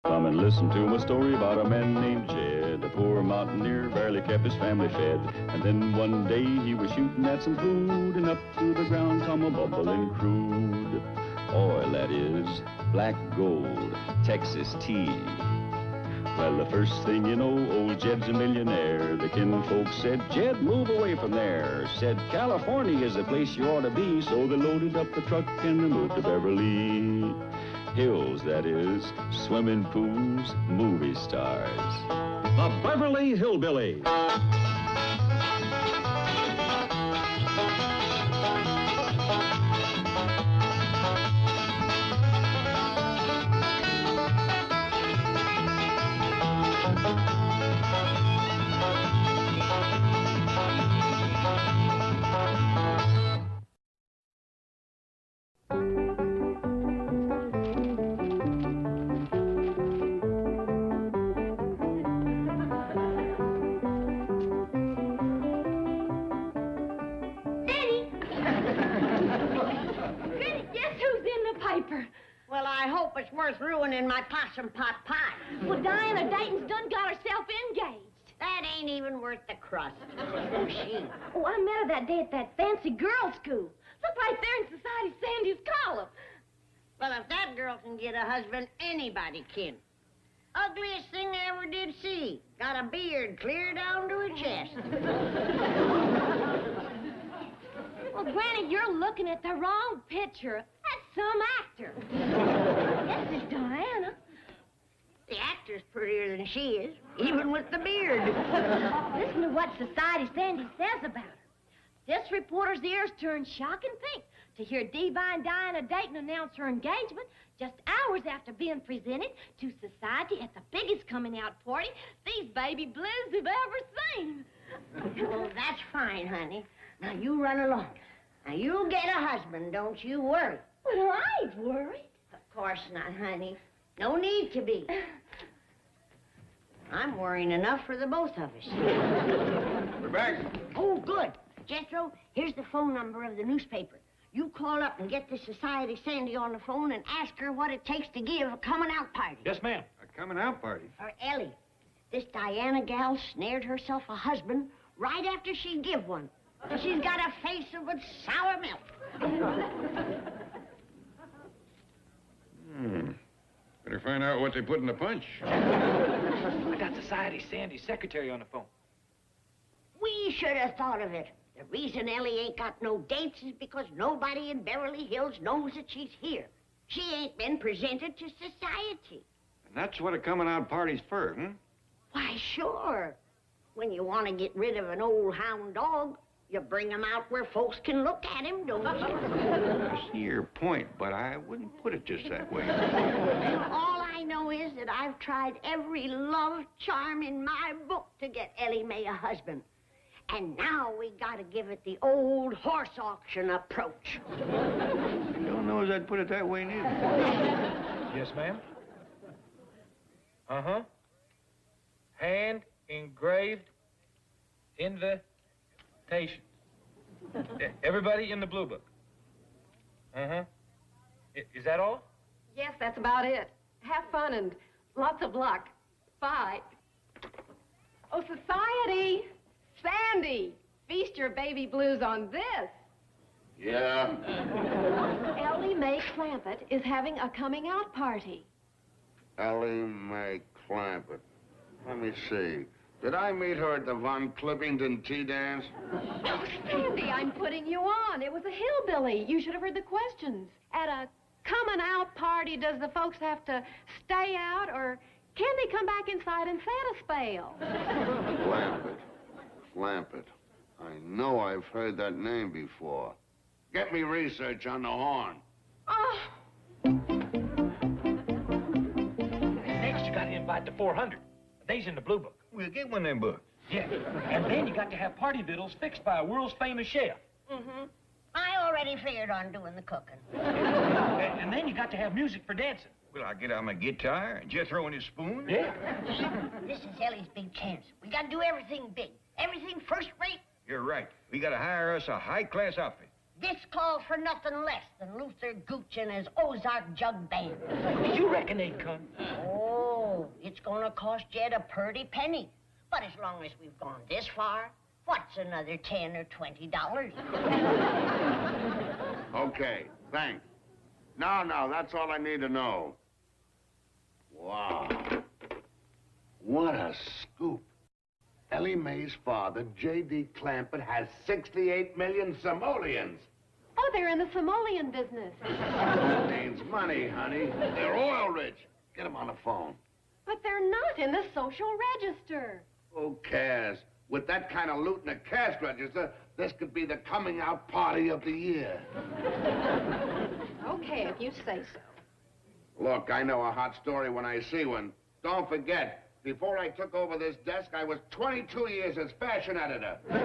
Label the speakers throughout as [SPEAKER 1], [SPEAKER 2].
[SPEAKER 1] Come and listen to my story about a man named Jed. A poor mountaineer barely kept his family fed. And then one day he was shooting at some food, and up through the ground come a bubbling crude oil, that is, black gold, Texas tea. Well, the first thing you know, old Jed's a millionaire. The kinfolk said, Jed, move away from there. Said, California is the place you ought to be. So they loaded up the truck and they moved to Beverly Hills, that is, swimming pools, movie stars.
[SPEAKER 2] The Beverly Hillbillies.
[SPEAKER 3] Well, I hope it's worth ruining my possum pot pie.
[SPEAKER 4] Well, Diana Dayton's done got herself engaged.
[SPEAKER 3] That ain't even worth the crust. Who's she?
[SPEAKER 4] Oh, I met her that day at that fancy girls' school. Look right there in Society Sandy's column.
[SPEAKER 3] Well, if that girl can get a husband, anybody can. Ugliest thing I ever did see. Got a beard clear down to her chest.
[SPEAKER 4] Well, Granny, you're looking at the wrong picture. That's some actor. This is Diana.
[SPEAKER 3] The actor's prettier than she is, even with the beard.
[SPEAKER 4] Listen to what Society Sandy says about her. This reporter's ears turned shocking pink to hear Divine Diana Dayton announce her engagement just hours after being presented to society at the biggest coming-out party these baby blues have ever seen.
[SPEAKER 3] Well, that's fine, honey. Now, you run along. Now, you'll get a husband, don't you worry.
[SPEAKER 4] But I ain't worried.
[SPEAKER 3] Of course not, honey. No need to be. I'm worrying enough for the both of us.
[SPEAKER 5] We're back.
[SPEAKER 3] Oh, good. Jethro, here's the phone number of the newspaper. You call up and get the Society Sandy on the phone and ask her what it takes to give a coming-out party.
[SPEAKER 2] Yes, ma'am.
[SPEAKER 5] A coming-out party?
[SPEAKER 3] Or Ellie. This Diana gal snared herself a husband right after she give one. She's got a face of a sour milk.
[SPEAKER 5] Better find out what they put in the punch.
[SPEAKER 2] I got Society Sandy's secretary on the phone.
[SPEAKER 3] We should have thought of it. The reason Ellie ain't got no dates is because nobody in Beverly Hills knows that she's here. She ain't been presented to society.
[SPEAKER 5] And that's what a coming-out party's for,
[SPEAKER 3] Why, sure. When you want to get rid of an old hound dog, you bring him out where folks can look at him, don't you?
[SPEAKER 5] I see your point, but I wouldn't put it just that way.
[SPEAKER 3] All I know is that I've tried every love charm in my book to get Ellie Mae a husband. And now we gotta give it the old horse auction approach.
[SPEAKER 5] Don't know as I'd put it that way, neither.
[SPEAKER 2] Yes, ma'am. Uh-huh. Hand engraved invitation. Everybody in the blue book. Uh-huh. Is that all?
[SPEAKER 6] Yes, that's about it. Have fun and lots of luck. Bye. Oh, Society! Sandy! Feast your baby blues on this.
[SPEAKER 5] Yeah.
[SPEAKER 6] Ellie Mae Clampett is having a coming-out party.
[SPEAKER 7] Elly Mae Clampett. Let me see. Did I meet her at the Von Clippington tea dance?
[SPEAKER 6] Oh, Sandy, I'm putting you on. It was a hillbilly. You should have heard the questions. At a coming-out party, does the folks have to stay out, or can they come back inside and set a spell?
[SPEAKER 7] Clampett. I know I've heard that name before. Get me research on the horn.
[SPEAKER 6] Oh.
[SPEAKER 2] Next, you got to invite the 400. They's in the blue book.
[SPEAKER 5] We'll get one of them books.
[SPEAKER 2] Yeah. And then you got to have party victuals fixed by a world's famous chef.
[SPEAKER 3] Mm-hmm. I already figured on doing the cooking.
[SPEAKER 2] And then you got to have music for dancing.
[SPEAKER 5] Well, I'll get out my guitar and Jethro and his spoon.
[SPEAKER 2] Yeah.
[SPEAKER 3] This is Ellie's big chance. We gotta do everything big. Everything first rate.
[SPEAKER 5] You're right. We gotta hire us a high-class outfit.
[SPEAKER 3] This calls for nothing less than Luther Gooch and his Ozark Jug Band.
[SPEAKER 2] You reckon they'd come?
[SPEAKER 3] Oh, Oh, it's gonna cost Jed a pretty penny. But as long as we've gone this far, what's another $10 or $20?
[SPEAKER 7] Okay, thanks. No, that's all I need to know. Wow. What a scoop. Ellie Mae's father, J.D. Clampett, has 68 million simoleons.
[SPEAKER 6] Oh, they're in the simoleon business.
[SPEAKER 7] That means money, honey. They're oil rich. Get them on the phone.
[SPEAKER 6] But they're not in the social register.
[SPEAKER 7] Who cares? With that kind of loot in a cash register, this could be the coming out party of the year.
[SPEAKER 6] Okay, if you say so.
[SPEAKER 7] Look, I know a hot story when I see one. Don't forget, before I took over this desk, I was 22 years as fashion editor.
[SPEAKER 3] Well,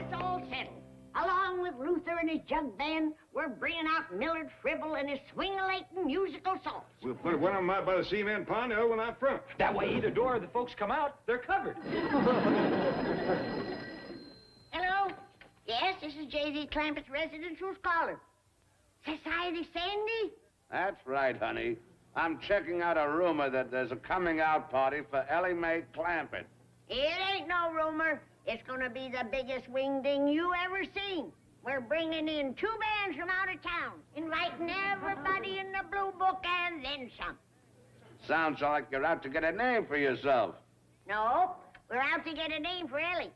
[SPEAKER 3] it's all settled. Along with Luther and his jug band, we're bringing out Millard Fribble and his swing-a-latin musical songs.
[SPEAKER 5] We'll put one of them out by the cement pond, the other one out front.
[SPEAKER 2] That way, either door the folks come out, they're covered.
[SPEAKER 3] Hello? Yes, this is J.D. Clampett's residence. Who's calling? Society Sandy?
[SPEAKER 7] That's right, honey. I'm checking out a rumor that there's a coming out party for Elly Mae Clampett.
[SPEAKER 3] It ain't no rumor. It's gonna be the biggest wing-ding you ever seen. We're bringing in 2 bands from out of town, inviting everybody in the Blue Book and then some.
[SPEAKER 7] Sounds like you're out to get a name for yourself.
[SPEAKER 3] No, we're out to get a name for Ellie.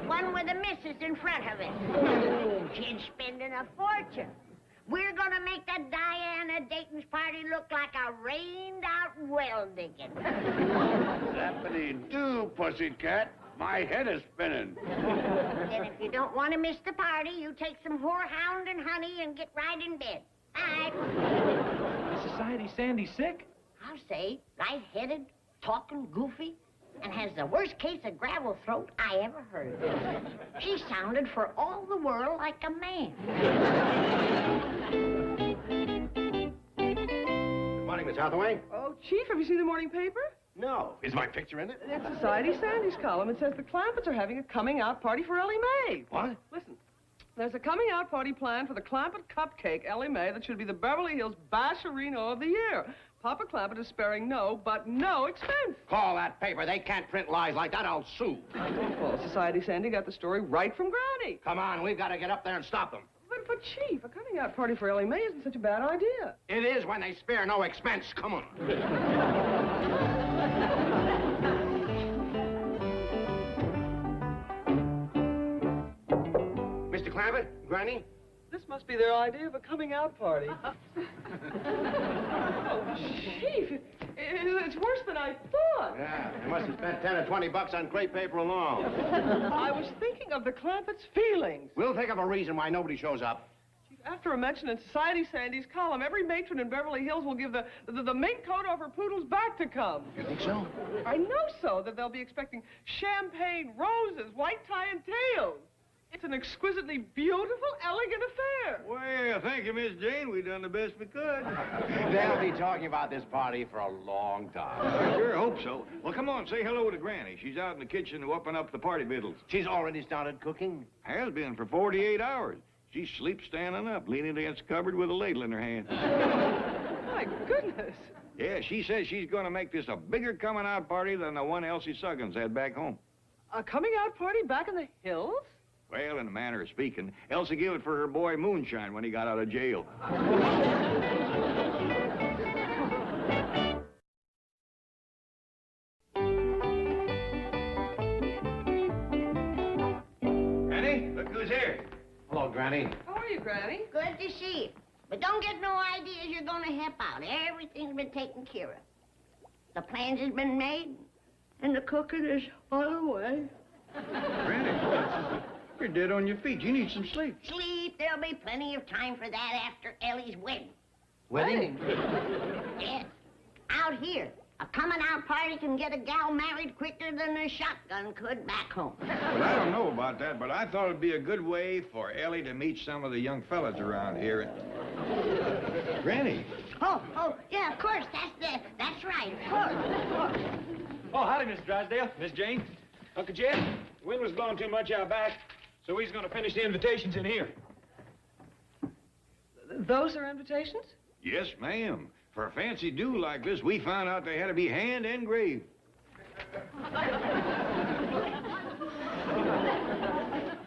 [SPEAKER 3] One with a missus in front of it. She's spending a fortune. We're gonna make that Diana Dayton's party look like a rained-out well digging.
[SPEAKER 7] Zappity-doo, pussycat. My head is spinning.
[SPEAKER 3] Then if you don't want to miss the party, you take some whorehound and honey and get right in bed. Bye.
[SPEAKER 2] Society Sandy sick?
[SPEAKER 3] I'll say, light-headed, talking goofy, and has the worst case of gravel throat I ever heard. She sounded for all the world like a man.
[SPEAKER 8] Good morning, Miss Hathaway.
[SPEAKER 9] Oh, Chief, have you seen the morning paper?
[SPEAKER 8] No. Is my picture in it?
[SPEAKER 9] It's Society Sandy's column. It says the Clampetts are having a coming-out party for Elly Mae.
[SPEAKER 8] What?
[SPEAKER 9] Listen, there's a coming-out party planned for the Clampett Cupcake, Elly Mae, that should be the Beverly Hills Basherino of the year. Papa Clampett is sparing no expense.
[SPEAKER 8] Call that paper. They can't print lies like that. I'll sue.
[SPEAKER 9] Well, Society Sandy got the story right from Granny.
[SPEAKER 8] Come on, we've got to get up there and stop them.
[SPEAKER 9] But Chief, a coming-out party for Elly Mae isn't such a bad idea.
[SPEAKER 8] It is when they spare no expense. Come on. Mr. Clampett, Granny?
[SPEAKER 9] This must be their idea of a coming-out party. Oh, Chief, it's worse than I thought.
[SPEAKER 8] Yeah, they must have spent 10 or 20 bucks on crepe paper alone.
[SPEAKER 9] I was thinking of the Clampetts' feelings.
[SPEAKER 8] We'll think of a reason why nobody shows up.
[SPEAKER 9] Chief, after a mention in Society Sandy's column, every matron in Beverly Hills will give the mink coat off her poodle's back to come.
[SPEAKER 8] You think so?
[SPEAKER 9] I know so, that they'll be expecting champagne, roses, white tie, and tails. It's an exquisitely beautiful, elegant affair.
[SPEAKER 5] Well, thank you, Miss Jane. We done the best we could.
[SPEAKER 8] They'll be talking about this party for a long time.
[SPEAKER 5] I sure hope so. Well, come on, say hello to Granny. She's out in the kitchen whooping up the party victuals.
[SPEAKER 8] She's already started cooking?
[SPEAKER 5] Has been for 48 hours. She sleeps standing up, leaning against the cupboard with a ladle in her hand.
[SPEAKER 9] My goodness.
[SPEAKER 5] Yeah, she says she's going to make this a bigger coming-out party than the one Elsie Suggins had back home.
[SPEAKER 9] A coming-out party back in the hills?
[SPEAKER 5] Well, in a manner of speaking, Elsie gave it for her boy Moonshine when he got out of jail.
[SPEAKER 2] Granny, look who's here.
[SPEAKER 8] Hello, Granny.
[SPEAKER 9] How are you, Granny?
[SPEAKER 3] Good to see you. But don't get no ideas you're gonna help out. Everything's been taken care of. The plans has been made, and the cooking is on the way.
[SPEAKER 5] Granny, you're dead on your feet. You need some sleep.
[SPEAKER 3] Sleep, there'll be plenty of time for that after Ellie's wedding.
[SPEAKER 8] Wedding?
[SPEAKER 3] Yes. Out here, a coming-out party can get a gal married quicker than a shotgun could back home.
[SPEAKER 5] Well, I don't know about that, but I thought it'd be a good way for Ellie to meet some of the young fellas around here. Granny.
[SPEAKER 3] Oh, yeah, of course. That's right, of course.
[SPEAKER 2] Oh, howdy, Miss Drysdale. Miss Jane. Uncle Jed, the wind was blowing too much out back, so he's going to finish the invitations in here.
[SPEAKER 9] Those are invitations?
[SPEAKER 5] Yes, ma'am. For a fancy do like this, we found out they had to be hand engraved.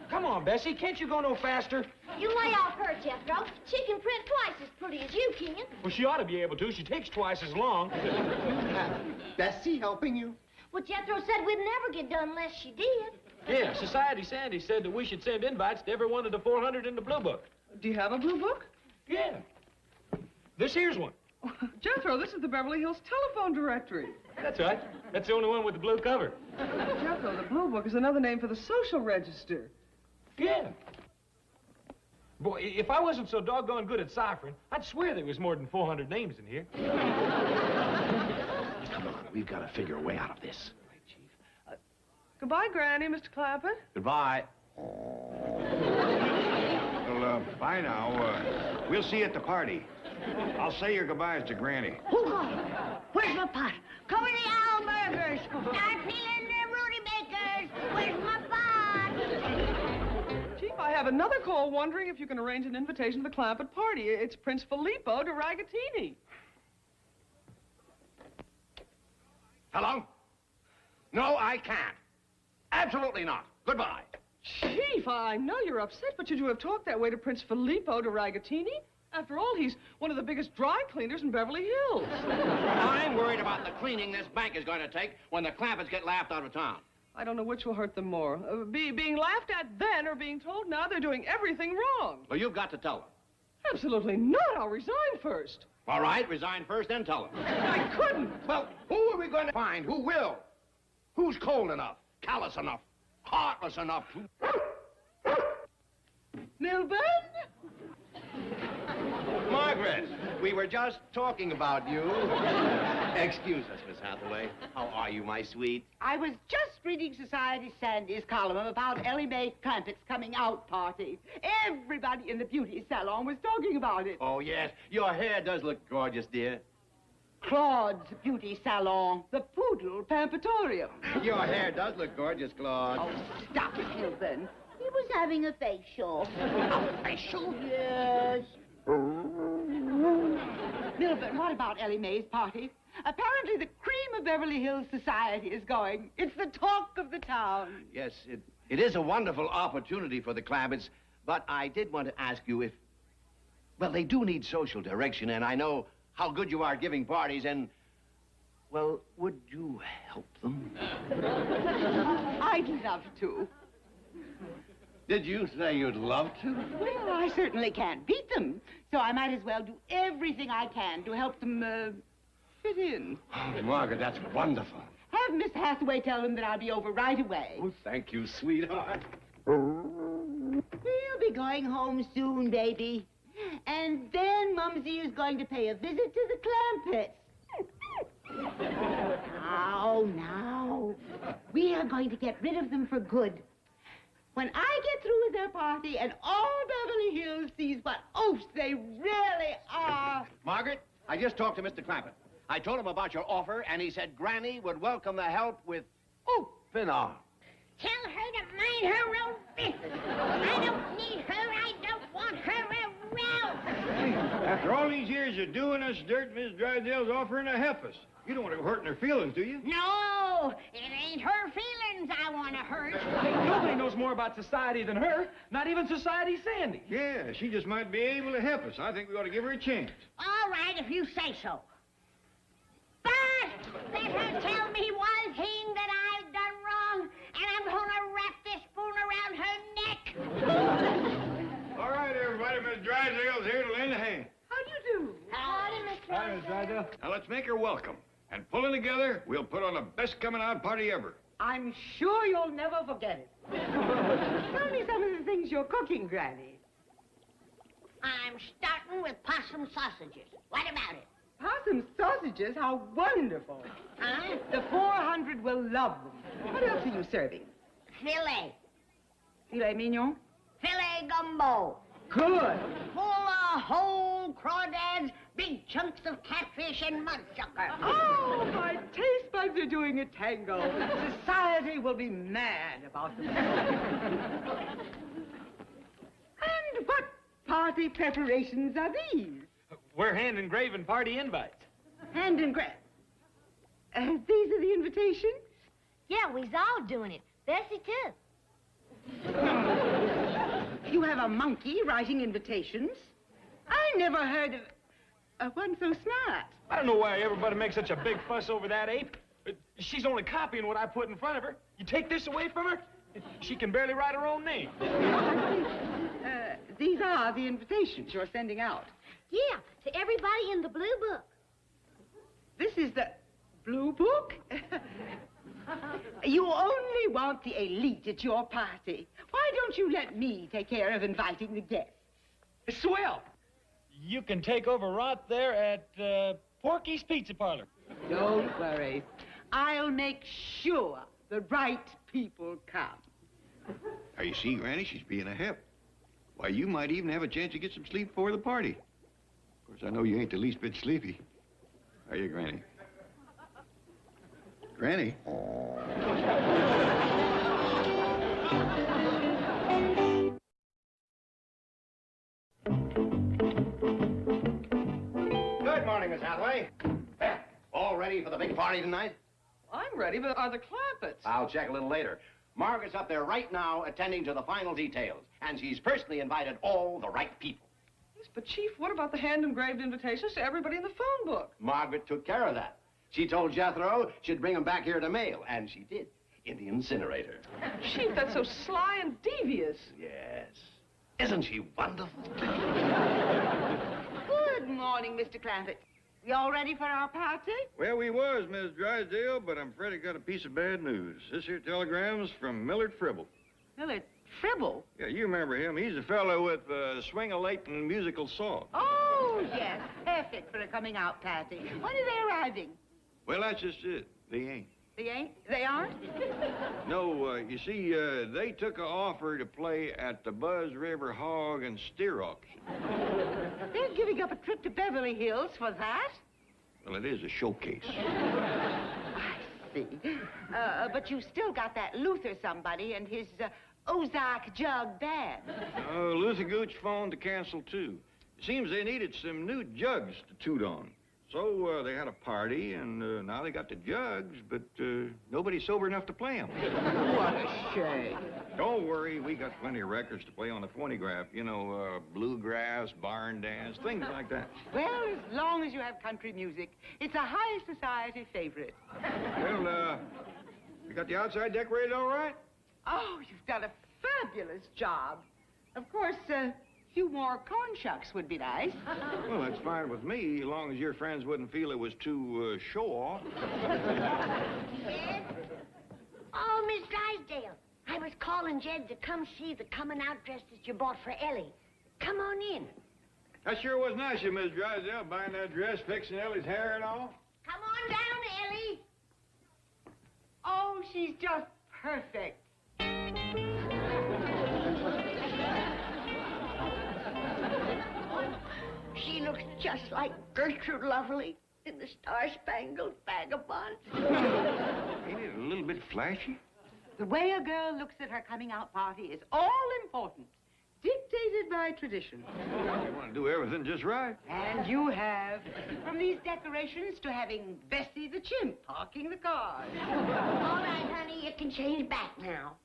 [SPEAKER 2] Come on, Bessie, can't you go no faster?
[SPEAKER 4] You lay off her, Jethro. She can print twice as pretty as you can.
[SPEAKER 2] Well, she ought to be able to. She takes twice as long.
[SPEAKER 8] Bessie helping you?
[SPEAKER 4] Well, Jethro said we'd never get done unless she did.
[SPEAKER 2] Yeah, Society Sandy said that we should send invites to every one of the 400 in the Blue Book.
[SPEAKER 9] Do you have a blue book?
[SPEAKER 2] Yeah. This here's one.
[SPEAKER 9] Jethro, this is the Beverly Hills telephone directory.
[SPEAKER 2] That's right. That's the only one with the blue cover.
[SPEAKER 9] Jethro, the blue book is another name for the social register.
[SPEAKER 2] Yeah. Boy, if I wasn't so doggone good at ciphering, I'd swear there was more than 400 names in here.
[SPEAKER 8] Come on, we've got to figure a way out of this.
[SPEAKER 9] Goodbye, Granny, Mr. Clampett.
[SPEAKER 8] Goodbye.
[SPEAKER 5] Well, bye now. We'll see you at the party. I'll say your goodbyes to Granny.
[SPEAKER 3] Where's my pot? Cover the owl burgers. Start peeling the Rudy Bakers. Where's my pot?
[SPEAKER 9] Chief, I have another call wondering if you can arrange an invitation to the Clampett party. It's Prince Filippo de Ragatini.
[SPEAKER 8] Hello? No, I can't. Absolutely not. Goodbye.
[SPEAKER 9] Chief, I know you're upset, but should you have talked that way to Prince Filippo de Ragatini? After all, he's one of the biggest dry cleaners in Beverly Hills.
[SPEAKER 8] I'm worried about the cleaning this bank is going to take when the Clampetts get laughed out of town.
[SPEAKER 9] I don't know which will hurt them more. Being laughed at then or being told now they're doing everything wrong.
[SPEAKER 8] Well, you've got to tell them.
[SPEAKER 9] Absolutely not. I'll resign first.
[SPEAKER 8] All right, resign first, then tell them.
[SPEAKER 9] I couldn't.
[SPEAKER 8] Well, who are we going to find? Who will? Who's cold enough, callous enough, heartless enough to...
[SPEAKER 9] Milburn?
[SPEAKER 8] Margaret, we were just talking about you. Excuse us, Miss Hathaway. How are you, my sweet?
[SPEAKER 3] I was just reading Society Sandy's column about Elly Clampett's coming out party. Everybody in the beauty salon was talking about it.
[SPEAKER 8] Oh, yes. Your hair does look gorgeous, dear.
[SPEAKER 3] Claude's beauty salon, the Poodle Pampatorium.
[SPEAKER 8] Your hair does look gorgeous, Claude.
[SPEAKER 3] Oh, stop it, Milburn. He was having a facial.
[SPEAKER 8] A facial?
[SPEAKER 3] Yes. Milburn, what about Elly May's party? Apparently the cream of Beverly Hills society is going. It's the talk of the town.
[SPEAKER 8] Yes, it is a wonderful opportunity for the Clampetts, but I did want to ask you if... Well, they do need social direction, and I know how good you are at giving parties, and... Well, would you help them?
[SPEAKER 3] I'd love to.
[SPEAKER 8] Did you say you'd love to?
[SPEAKER 3] Well, I certainly can't beat them, so I might as well do everything I can to help them, fit in.
[SPEAKER 8] Oh, Margaret, that's wonderful.
[SPEAKER 3] Have Miss Hathaway tell them that I'll be over right away.
[SPEAKER 8] Oh, thank you, sweetheart.
[SPEAKER 3] We'll be going home soon, baby. And then Mumsy is going to pay a visit to the Clampetts. Now. We are going to get rid of them for good. When I get through with their party and all Beverly Hills sees what oafs they really are...
[SPEAKER 8] Margaret, I just talked to Mr. Clampett. I told him about your offer, and he said Granny would welcome the help with open arms.
[SPEAKER 3] Tell her to mind her own business. I don't need her. I don't want her around.
[SPEAKER 5] After all these years of doing us dirt, Miss Drysdale's offering to help us. You don't want to hurt her feelings, do you?
[SPEAKER 3] No, it ain't her feelings I want to hurt.
[SPEAKER 2] Nobody knows more about society than her, not even Society Sandy.
[SPEAKER 5] Yeah, she just might be able to help us. I think we ought to give her a chance.
[SPEAKER 3] All right, if you say so. But let her tell me one thing that I've done wrong, and I'm going to wrap this spoon around her neck.
[SPEAKER 5] All right, everybody, Miss Drysdale's here to lend a hand.
[SPEAKER 9] How do you do?
[SPEAKER 4] Howdy, Miss
[SPEAKER 2] Hi, Miss Drysdale.
[SPEAKER 5] Now, let's make her welcome. And pulling together, we'll put on the best coming-out party ever.
[SPEAKER 3] I'm sure you'll never forget it. Tell me some of the things you're cooking, Granny. I'm starting with possum sausages. What about it?
[SPEAKER 9] Possum sausages? How wonderful.
[SPEAKER 3] Huh?
[SPEAKER 9] The 400 will love them. What else are you serving?
[SPEAKER 3] Filet.
[SPEAKER 9] Filet mignon?
[SPEAKER 3] Filet gumbo.
[SPEAKER 9] Good.
[SPEAKER 3] Full of whole crawdads, big chunks of catfish, and mudsucker.
[SPEAKER 9] Oh, my taste buds are doing a tango. Society will be mad about them. And what party preparations are these?
[SPEAKER 2] We're hand-engraving party invites.
[SPEAKER 10] These are the invitations?
[SPEAKER 4] Yeah, we's all doing it. Bessie, too.
[SPEAKER 10] You have a monkey writing invitations? I never heard of one so smart.
[SPEAKER 2] I don't know why everybody makes such a big fuss over that ape. She's only copying what I put in front of her. You take this away from her, she can barely write her own name.
[SPEAKER 10] These are the invitations you're sending out.
[SPEAKER 4] Yeah, to everybody in the blue book.
[SPEAKER 10] This is the blue book? You only want the elite at your party. Why don't you let me take care of inviting the guests?
[SPEAKER 2] Swell. You can take over right there at Porky's Pizza Parlor.
[SPEAKER 10] Don't worry. I'll make sure the right people come.
[SPEAKER 5] Now, you see, Granny, she's being a help. Why, you might even have a chance to get some sleep before the party. Of course, I know you ain't the least bit sleepy. Are you, Granny? Granny?
[SPEAKER 8] Good morning, Miss Hathaway. All ready for the big party tonight?
[SPEAKER 9] I'm ready, but are the Clampetts?
[SPEAKER 8] I'll check a little later. Margaret's up there right now attending to the final details, and she's personally invited all the right people.
[SPEAKER 9] Yes, but Chief, what about the hand-engraved invitations to everybody in the phone book?
[SPEAKER 8] Margaret took care of that. She told Jethro she'd bring them back here to mail, and she did, in the incinerator.
[SPEAKER 9] Chief, that's so sly and devious.
[SPEAKER 8] Yes. Isn't she wonderful?
[SPEAKER 10] Good morning, Mr. Clampett. We all ready for our party?
[SPEAKER 5] Well, we was, Miss Drysdale, but I'm afraid I got a piece of bad news. This here telegram's from Millard Fribble.
[SPEAKER 10] Millard Fribble?
[SPEAKER 5] Yeah, you remember him. He's the fellow with swing-a-latin musical saw.
[SPEAKER 10] Oh, yes. Perfect for a coming-out party. When are they arriving?
[SPEAKER 5] Well, that's just it. They ain't.
[SPEAKER 10] They ain't? They aren't?
[SPEAKER 5] No, you see, they took an offer to play at the Buzz River Hog and Steer Auction.
[SPEAKER 10] They're giving up a trip to Beverly Hills for that?
[SPEAKER 5] Well, it is a showcase.
[SPEAKER 10] I see. But you still got that Luther somebody and his Ozark Jug Band.
[SPEAKER 5] Oh, Luther Gooch phoned to cancel, too. It seems they needed some new jugs to toot on. So they had a party, and now they got the jugs, but nobody's sober enough to play them.
[SPEAKER 10] What a shame.
[SPEAKER 5] Don't worry, we got plenty of records to play on the phonograph. You know, bluegrass, barn dance, things like that.
[SPEAKER 10] Well, as long as you have country music, it's a high society favorite.
[SPEAKER 5] Well, you got the outside decorated all right?
[SPEAKER 10] Oh, you've done a fabulous job. Of course, a few more corn shucks would be nice.
[SPEAKER 5] Well, that's fine with me, as long as your friends wouldn't feel it was too show-off.
[SPEAKER 3] Jed? Oh, Miss Drysdale. I was calling Jed to come see the coming-out dress that you bought for Ellie. Come on in.
[SPEAKER 5] That sure was nice of you, Miss Drysdale, buying that dress, fixing Ellie's hair and all.
[SPEAKER 3] Come on down, Ellie.
[SPEAKER 10] Oh, she's just perfect.
[SPEAKER 3] She looks just like Gertrude Lovely in the Star-Spangled Vagabond.
[SPEAKER 5] Ain't it a little bit flashy?
[SPEAKER 10] The way a girl looks at her coming-out party is all important, dictated by tradition.
[SPEAKER 5] You want to do everything just right.
[SPEAKER 10] And you have. From these decorations to having Bessie the chimp parking the cars.
[SPEAKER 3] All right, honey, you can change back now.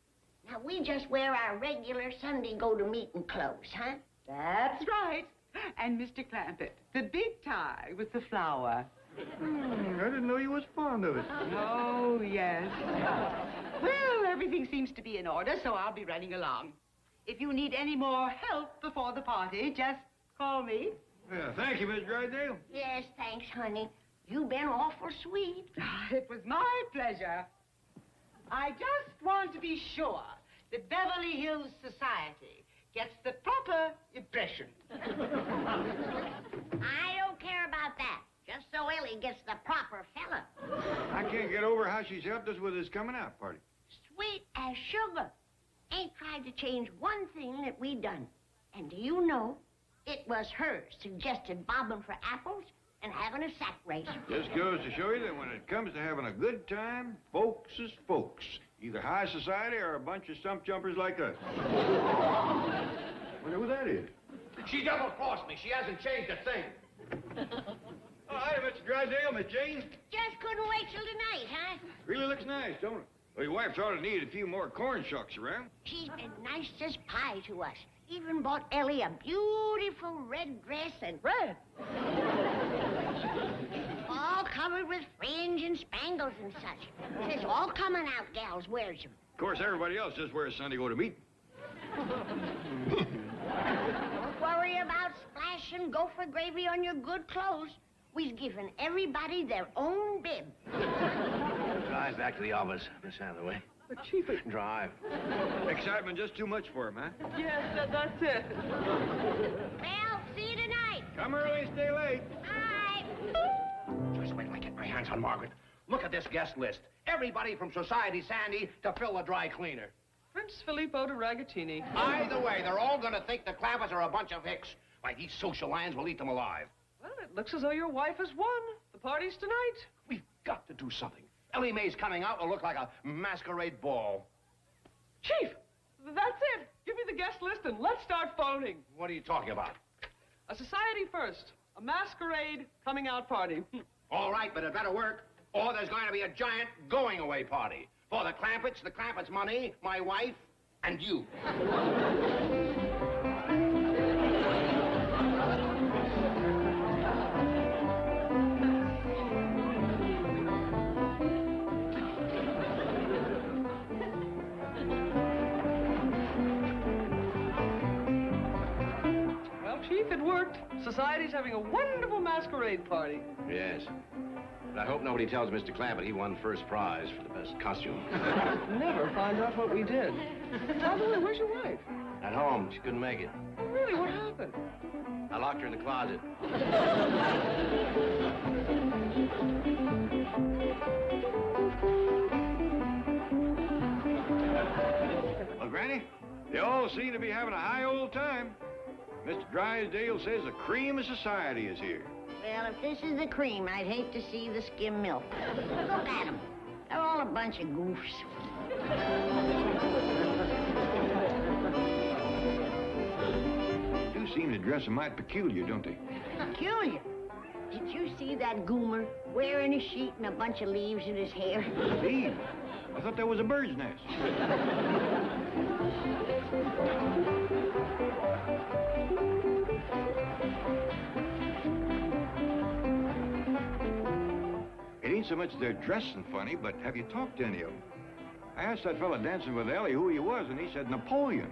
[SPEAKER 3] Now, we just wear our regular Sunday go-to-meeting clothes, huh?
[SPEAKER 10] That's right. And Mr. Clampett, the big tie with the flower.
[SPEAKER 5] I didn't know you was fond of it.
[SPEAKER 10] Oh, yes. Well, everything seems to be in order, so I'll be running along. If you need any more help before the party, just call me.
[SPEAKER 5] Yeah, thank you, Miss Drysdale.
[SPEAKER 3] Yes, thanks, honey. You've been awful sweet.
[SPEAKER 10] It was my pleasure. I just want to be sure that Beverly Hills Society gets the proper impression.
[SPEAKER 3] I don't care about that. Just so Ellie gets the proper fella.
[SPEAKER 5] I can't get over how she's helped us with this coming-out party.
[SPEAKER 3] Sweet as sugar. Ain't tried to change one thing that we done. And do you know, it was her suggested bobbing for apples and having a sack race.
[SPEAKER 5] Just goes to show you that when it comes to having a good time, folks is folks. Either high society or a bunch of stump jumpers like us. Wonder who that is.
[SPEAKER 8] She double-crossed me. She hasn't changed a thing.
[SPEAKER 5] Oh, hi, Mr. Drysdale, Miss Jane.
[SPEAKER 3] Just couldn't wait till tonight, huh?
[SPEAKER 5] Really looks nice, don't it? Well, your wife ought to need a few more corn shucks around.
[SPEAKER 3] She's been nice as pie to us. Even bought Ellie a beautiful red dress and...
[SPEAKER 9] Red?
[SPEAKER 3] all covered with fringe and spangles and such. Says all coming out gals wears them.
[SPEAKER 5] Of course, everybody else just wears Sunday go to meeting.
[SPEAKER 3] Don't worry about splashing gopher gravy on your good clothes. We've given everybody their own bib.
[SPEAKER 8] Drive back to the office, Miss Hathaway.
[SPEAKER 9] But, Chief,
[SPEAKER 8] Drive.
[SPEAKER 5] Excitement just too much for him, huh?
[SPEAKER 9] yes, that's it.
[SPEAKER 3] Well, see you tonight.
[SPEAKER 5] Come early, stay late.
[SPEAKER 3] Bye.
[SPEAKER 8] Just wait till I get my hands on Margaret. Look at this guest list. Everybody from Society Sandy to fill the dry cleaner.
[SPEAKER 9] Prince Filippo to Ragatini.
[SPEAKER 8] Either way, they're all going to think the Clappers are a bunch of hicks. Why, these social lions will eat them alive.
[SPEAKER 9] Well, it looks as though your wife has won. The party's tonight.
[SPEAKER 8] We've got to do something. Elly Mae's coming out will look like a masquerade ball.
[SPEAKER 9] Chief, that's it. Give me the guest list and let's start phoning.
[SPEAKER 8] What are you talking about?
[SPEAKER 9] A society first. A masquerade coming out party.
[SPEAKER 8] All right, but it better work, or there's going to be a giant going-away party. For the Clampets' money, my wife, and you.
[SPEAKER 9] Well, Chief, it worked. Society's having a wonderful masquerade party.
[SPEAKER 8] Yes. But I hope nobody tells Mr. Clampett he won first prize for the best costume.
[SPEAKER 9] Never find out what we did. By the way, where's your wife?
[SPEAKER 8] At home, she couldn't make it.
[SPEAKER 9] Oh, really? What happened?
[SPEAKER 8] I locked her in the closet.
[SPEAKER 5] Well, Granny, they all seem to be having a high old time. Mr. Drysdale says the cream of society is here.
[SPEAKER 3] Well, if this is the cream, I'd hate to see the skim milk. Look at them. They're all a bunch of goofs.
[SPEAKER 5] They do seem to dress a mite peculiar, don't they?
[SPEAKER 3] Peculiar. Did you see that goomer wearing a sheet and a bunch of leaves in his hair?
[SPEAKER 5] Steve, I thought that was a bird's nest. It ain't so much they're dressing funny, but have you talked to any of them? I asked that fella dancing with Ellie who he was, and he said Napoleon.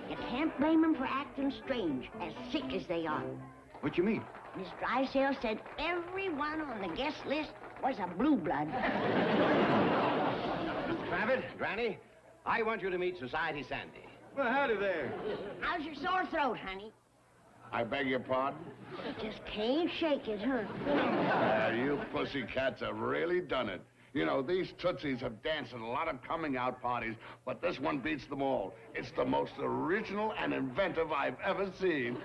[SPEAKER 3] You can't blame them for acting strange, as sick as they are.
[SPEAKER 5] What you mean?
[SPEAKER 3] Miss Drysdale said everyone on the guest list was a blue blood.
[SPEAKER 8] Mr. Clampett, Granny, I want you to meet Society Sandy.
[SPEAKER 5] Well, howdy there.
[SPEAKER 3] How's your sore throat, honey?
[SPEAKER 7] I beg your pardon?
[SPEAKER 3] Just can't shake it, huh?
[SPEAKER 7] You pussycats have really done it. You know, these Tootsies have danced at a lot of coming-out parties, but this one beats them all. It's the most original and inventive I've ever seen.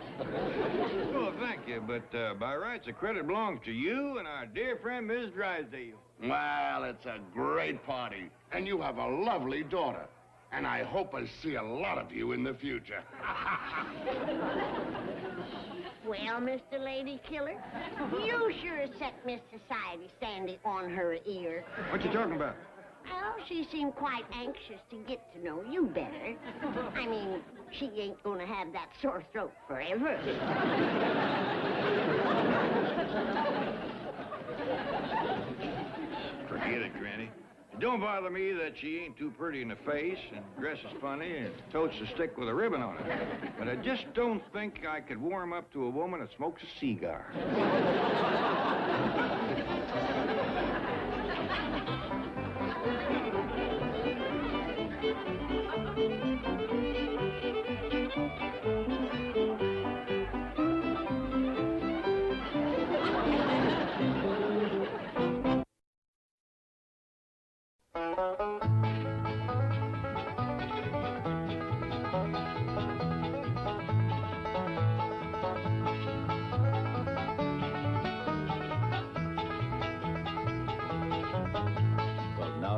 [SPEAKER 5] Well, thank you, but by rights, the credit belongs to you and our dear friend, Mrs. Drysdale.
[SPEAKER 7] Well, it's a great party, and you have a lovely daughter. And I hope I see a lot of you in the future.
[SPEAKER 3] Well, Mr. Lady Killer, you sure set Miss Society Sandy on her ear.
[SPEAKER 5] What you talking about?
[SPEAKER 3] Well, she seemed quite anxious to get to know you better. I mean, she ain't gonna have that sore throat forever.
[SPEAKER 5] Forget it, Granny. It don't bother me that she ain't too pretty in the face and dresses funny and totes a stick with a ribbon on it. But I just don't think I could warm up to a woman that smokes a cigar.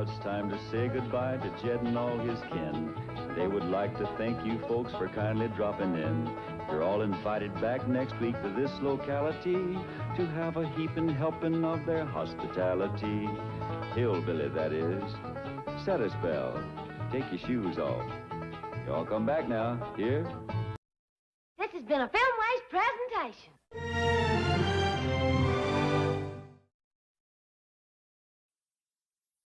[SPEAKER 1] It's time to say goodbye to Jed and all his kin. They would like to thank you folks for kindly dropping in. You're all invited back next week to this locality to have a heaping helping of their hospitality. Hillbilly, that is. Set a spell. Take your shoes off. Y'all come back now. Here.
[SPEAKER 4] This has been a Filmways presentation.